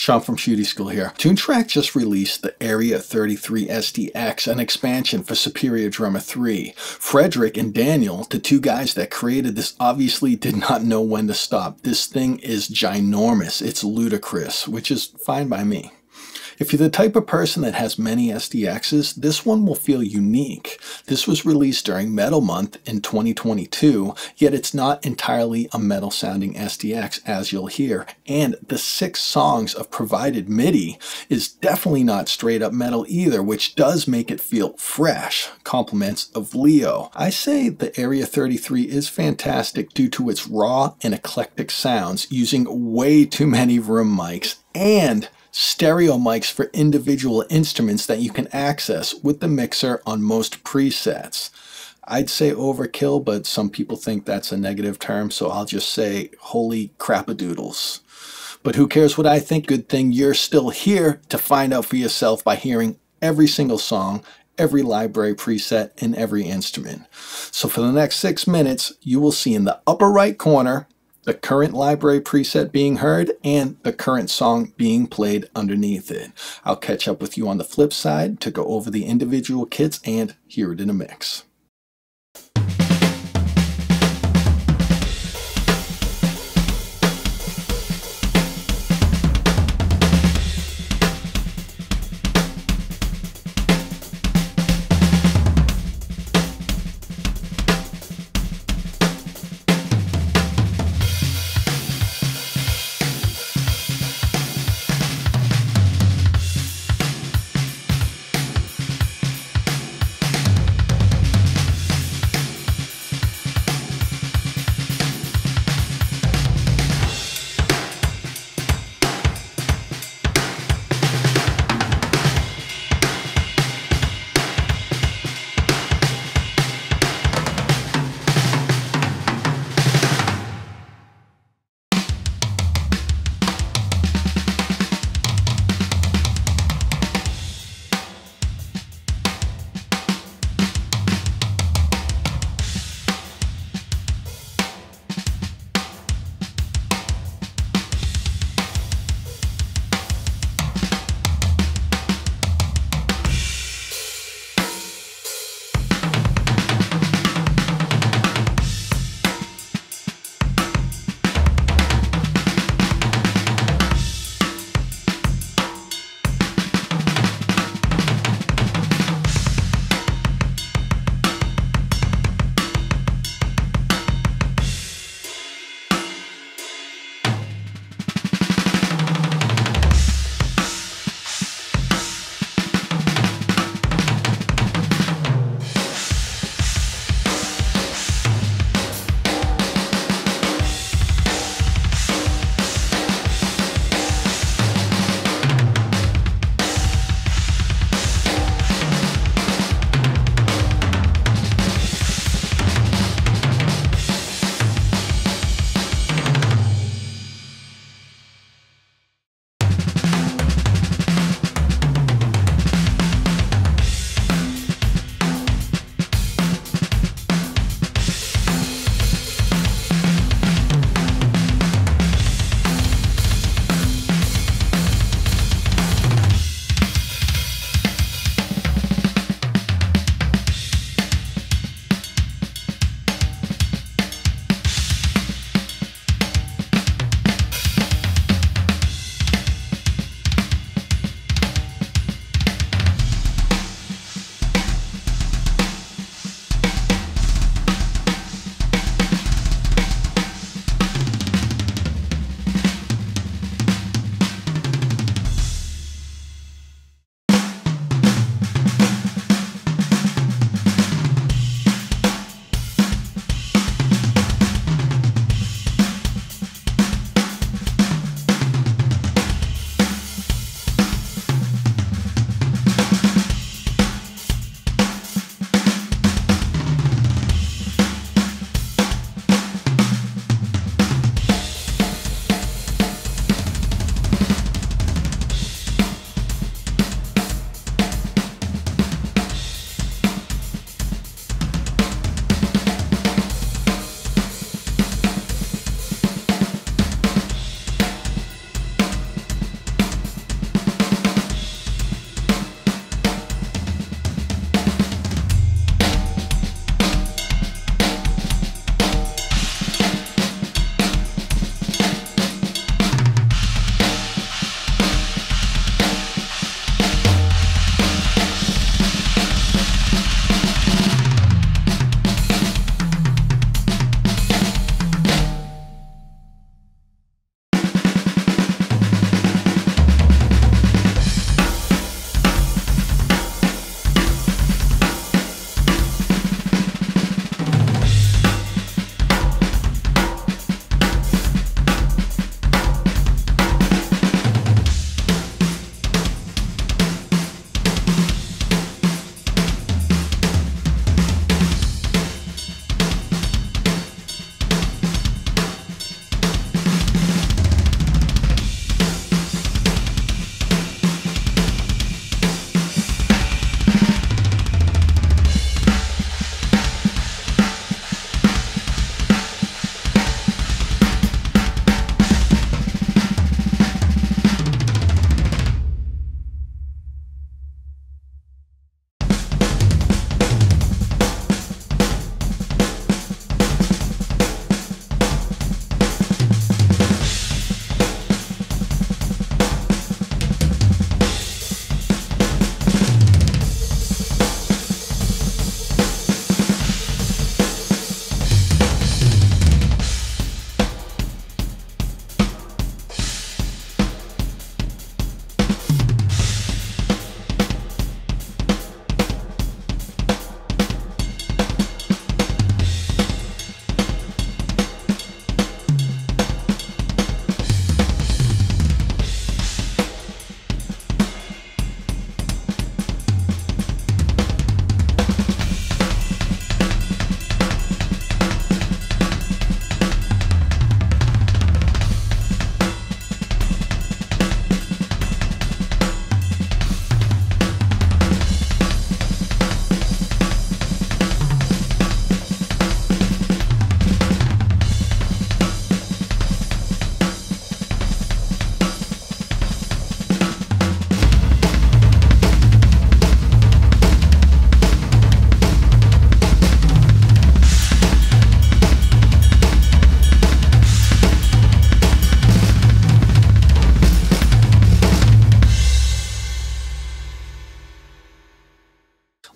Sean from Shootie School here. Toontrack just released the Area 33 SDX, an expansion for Superior Drummer 3. Frederick and Daniel, the two guys that created this, obviously did not know when to stop. This thing is ginormous. It's ludicrous, which is fine by me. If you're the type of person that has many SDXs, this one will feel unique. This was released during Metal Month in 2022, yet it's not entirely a metal sounding SDX, as you'll hear. And the 6 songs of provided MIDI is definitely not straight up metal either, which does make it feel fresh. Compliments of Leo. I say the Area 33 is fantastic due to its raw and eclectic sounds, using way too many room mics and stereo mics for individual instruments that you can access with the mixer on most presets. I'd say overkill, but some people think that's a negative term, so I'll just say holy crap-a-doodles. But who cares what I think? Good thing you're still here to find out for yourself by hearing every single song, every library preset, and every instrument. So for the next 6 minutes, you will see in the upper right corner the current library preset being heard and the current song being played underneath it. I'll catch up with you on the flip side to go over the individual kits and hear it in a mix.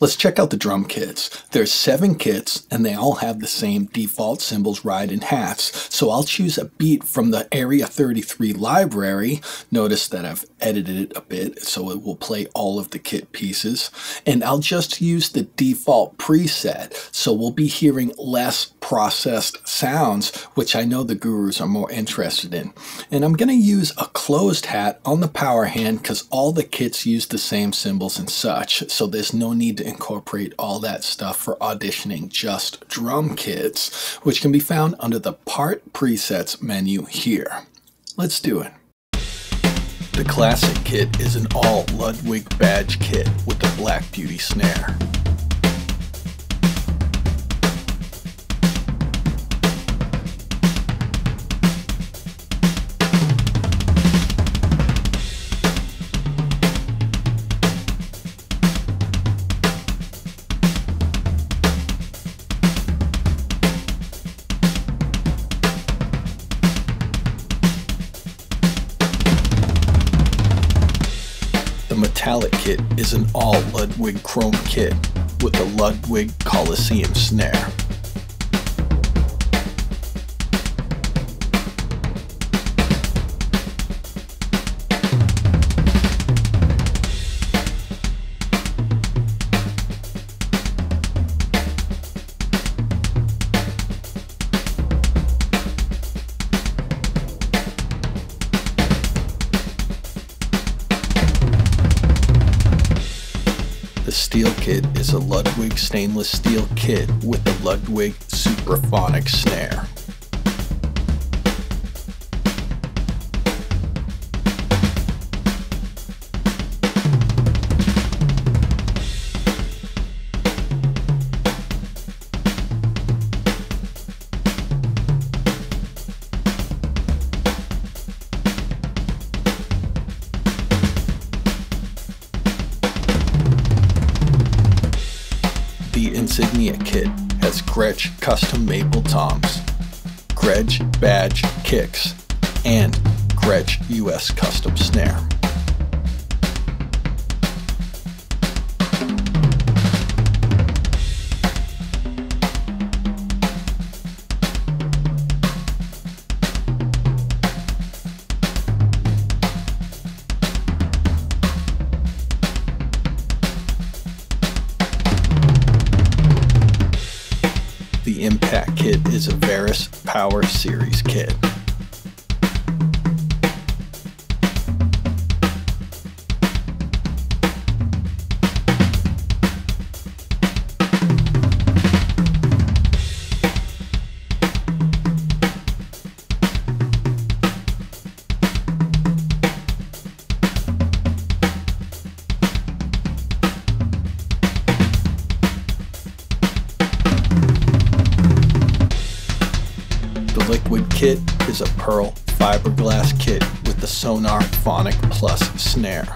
Let's check out the drum kits. There's 7 kits and they all have the same default cymbals, ride, and hats. So I'll choose a beat from the Area 33 library. Notice that I've edited it a bit so it will play all of the kit pieces. And I'll just use the default preset. So we'll be hearing less processed sounds, which I know the gurus are more interested in. And I'm going to use a closed hat on the power hand because all the kits use the same cymbals and such. So there's no need to incorporate all that stuff for auditioning just drum kits, which can be found under the Part Presets menu here. Let's do it. The classic kit is an all Ludwig badge kit with the Black Beauty snare. The metallic kit is an all Ludwig chrome kit with the 𝗪𝗏𝗪𝗡𝗧 snare. The steel kit is a Ludwig stainless steel kit with the Ludwig supraphonic snare. The insignia kit has Gretsch custom maple toms, Gretsch badge kicks, and Gretsch US custom snare. The impact kit is a Varus Power Series kit. The liquid kit is a pearl fiberglass kit with the Sonar Phonic Plus snare.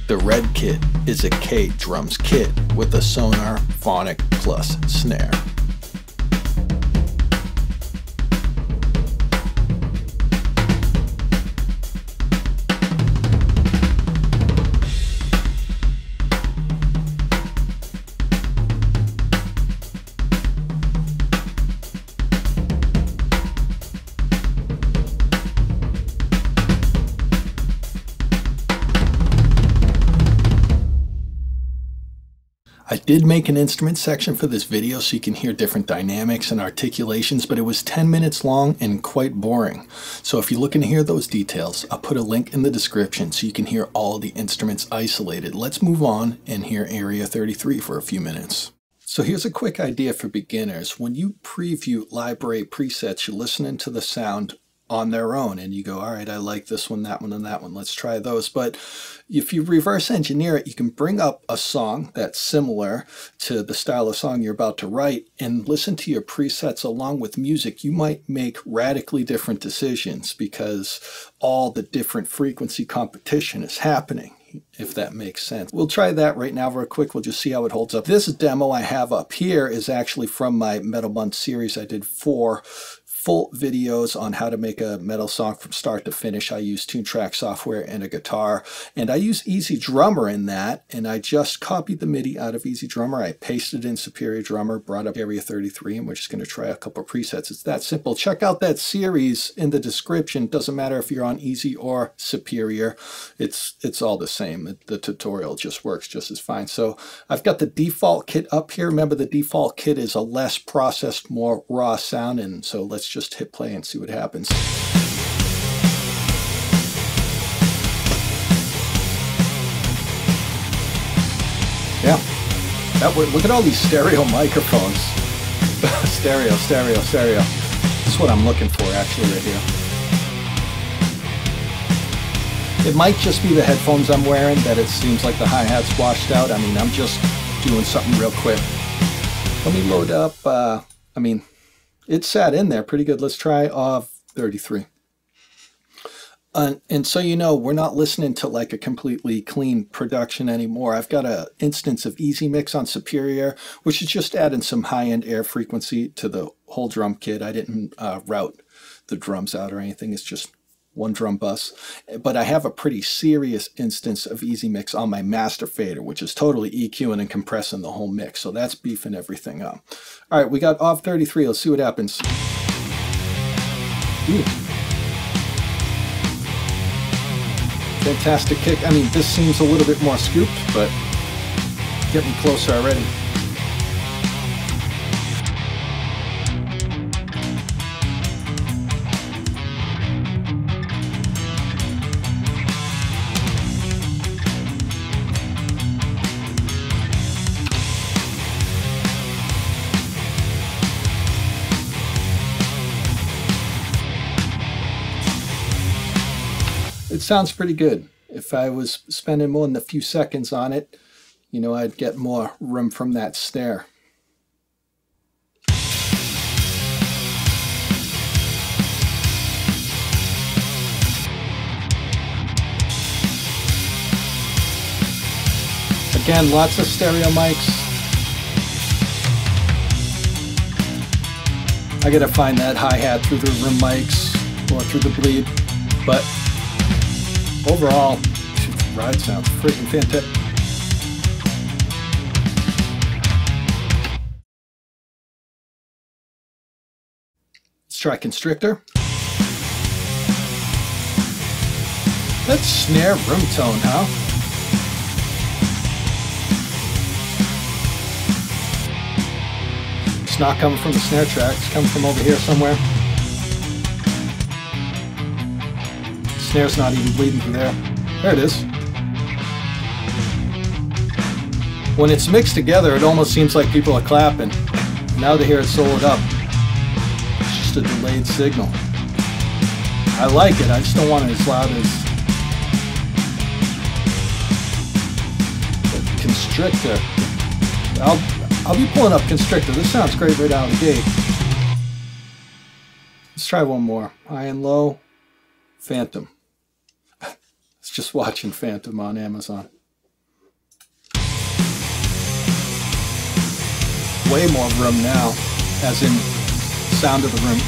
The red kit is a K drums kit with a Sonar Phonic Plus snare. I did make an instrument section for this video so you can hear different dynamics and articulations, but it was 10 minutes long and quite boring. So if you're looking to hear those details, I'll put a link in the description so you can hear all the instruments isolated. Let's move on and hear Area 33 for a few minutes. So here's a quick idea for beginners. When you preview library presets, you're listening to the sound on their own, and you go, all right, I like this one, that one, and that one. Let's try those. But if you reverse engineer it, you can bring up a song that's similar to the style of song you're about to write and listen to your presets along with music. You might make radically different decisions because all the different frequency competition is happening, if that makes sense. We'll try that right now real quick. We'll just see how it holds up. This demo I have up here is actually from my Metal Month series. I did 4 full videos on how to make a metal song from start to finish. I use Toontrack software and a guitar, and I use 𝗖𝗎𝗪𝗓 in that, and I just copied the MIDI out of 𝗖𝗎𝗪𝗓. I pasted in 𝗪𝗓, brought up Area 33, and we're just going to try a couple presets. It's that simple. Check out that series in the description. Doesn't matter if you're on easy or superior. It's all the same. The tutorial just works just as fine. So I've got the default kit up here. Remember, the default kit is a less processed, more raw sound, and so let's just hit play and see what happens. Yeah, look at all these stereo microphones. stereo. That's what I'm looking for actually right here. It might just be the headphones I'm wearing that it seems like the hi-hat's washed out. I mean, I'm just doing something real quick. Let me load up, I mean, it sat in there pretty good. Let's try 33. And so you know, we're not listening to like a completely clean production anymore. I've got an instance of EasyMix on Superior, which is just adding some high-end air frequency to the whole drum kit. I didn't route the drums out or anything. It's just one drum bus. But I have a pretty serious instance of EasyMix on my master fader, which is totally EQing and compressing the whole mix. So that's beefing everything up. All right, we got off 33. Let's see what happens. Ooh. Fantastic kick. I mean, this seems a little bit more scooped, but getting closer already. It sounds pretty good. If I was spending more than a few seconds on it, you know, I'd get more room from that snare. Again, lots of stereo mics. I gotta find that hi-hat through the room mics or through the bleed, but overall, the ride sounds freaking fantastic. Let's try Constrictor. That's snare room tone, huh? It's not coming from the snare track, it's coming from over here somewhere. Snare's not even bleeding through there. There it is. When it's mixed together, it almost seems like people are clapping. Now to hear it soloed up, it's just a delayed signal. I like it, I just don't want it as loud as the Constrictor. I'll be pulling up Constrictor. This sounds great right out of the gate. Let's try one more. High and low. Phantom. It's just watching Phantom on Amazon. Way more room now, as in sound of the room.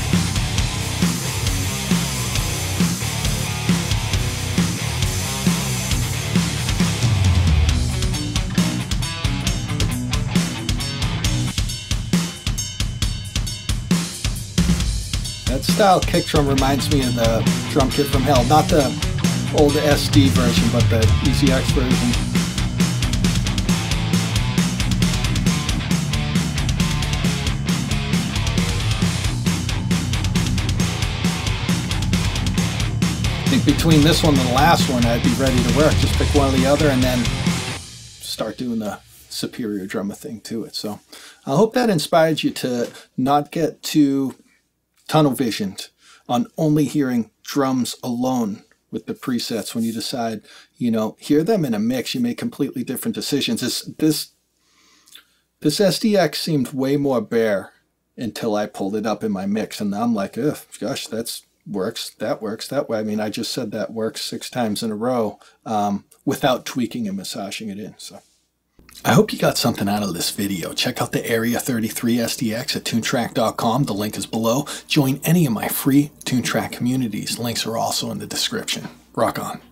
That style kick drum reminds me of the drum kit from hell. Not the old SD version, but the SDX version. I think between this one and the last one, I'd be ready to work. Just pick one or the other and then start doing the superior drummer thing to it. So I hope that inspired you to not get too tunnel visioned on only hearing drums alone with the presets. When you decide, you know, hear them in a mix, you make completely different decisions. This SDX seemed way more bare until I pulled it up in my mix, and I'm like, ugh, gosh, that works that way. I mean, I just said that works 6 times in a row without tweaking and massaging it in. So I hope you got something out of this video. Check out the Area 33 SDX at tunetrack.com. The link is below. Join any of my free TuneTrack communities. Links are also in the description. Rock on.